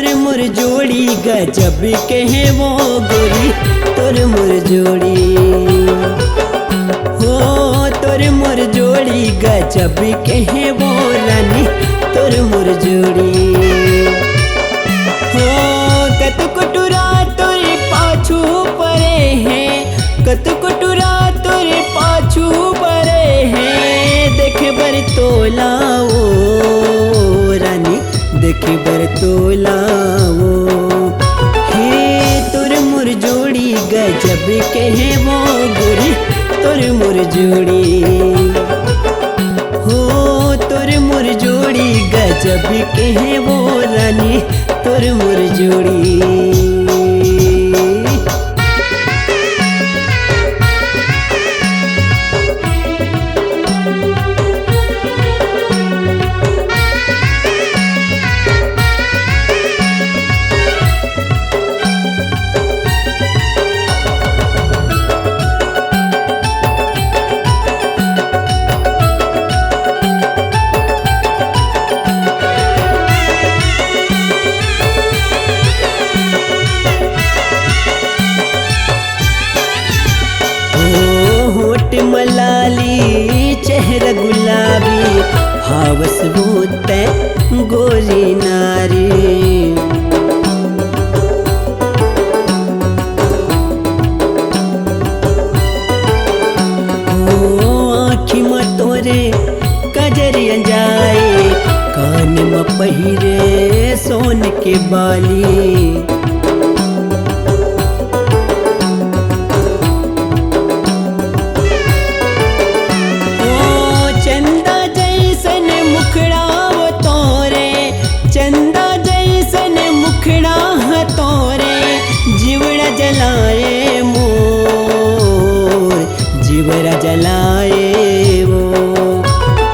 तोर मोर जोड़ी गजब के है वो गोरी तोर मोर जोड़ी हो तोर मोर जोड़ी गजब के है वो रानी तोर मोर जोड़ी हो कत कुटुरा तोरे पाछू परे हैं कत कुटुरा तोरे पाछू परे हैं देख बर तोलाओ रानी देख बर तोलाओ हे तोर मोर जोड़ी गजब के है वो गोरी तोर मोर जोड़ी हो तोर मोर जोड़ी गजब के है वो रानी तोर मोर जोड़ी मलाली चेहरा गुलाबी हावस बोते गोरी नारी आँखी में तोरे कजरिया जाए कान में पहिरे सोन के बाली जलाए मोर जीवरा जलाए वो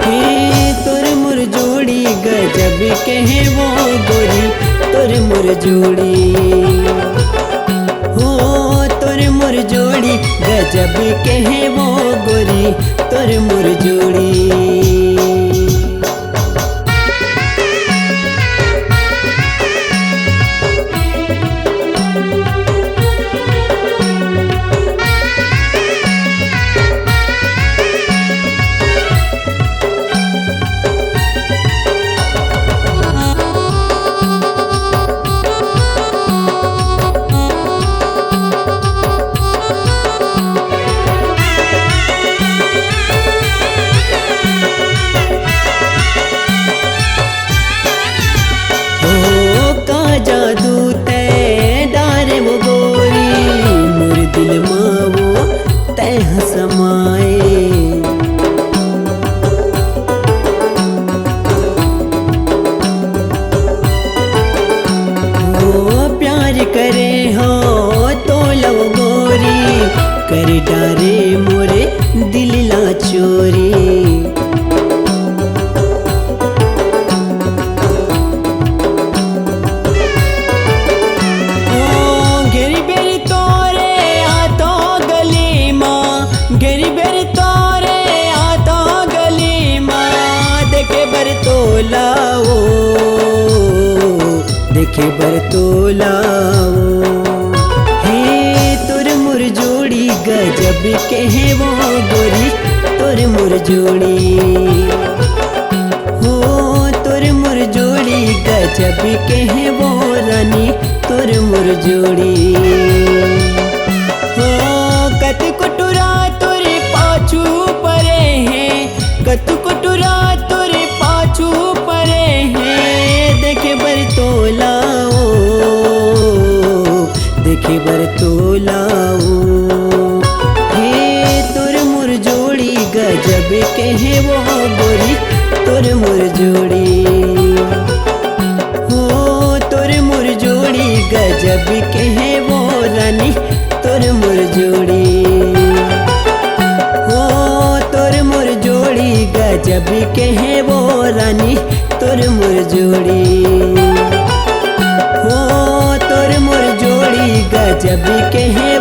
हे तोर मोर जोड़ी गजब के है वो गोरी तोर मोर जोड़ी हो तोर मोर जोड़ी गजब के है वो गोरी तोर मोर जोड़ी जादू ते डारे वो गोरी मोर दिल मावो तह समाए ओ प्यार करे हो तो लो गोरी कर डारे मोरे दिल ला चोरी तोलाओ देखे बर तोलाओ हे तोर मोर जोड़ी गजब के है वो गोरी तोर मोर जोड़ी हो तोर मोर जोड़ी गजब के है वो रानी तोर मोर जोड़ी हो कत कुटुरा तोरे पाछू परे हैं कत कुटुरा तोरे पाछू परे हैं देखे बर तोलाओ देखे बर तोलाओ हे तोर मोर जोड़ी गजब के है वो गोरी तोर मोर जोड़ी हो तोर मोर जोड़ी गजब के है वो रानी तोर मोर जोड़ी हो तोर मोर जोड़ी गजब के है वो रानी तोर मोर जोड़ी हो तोर मोर जोड़ी गजब के है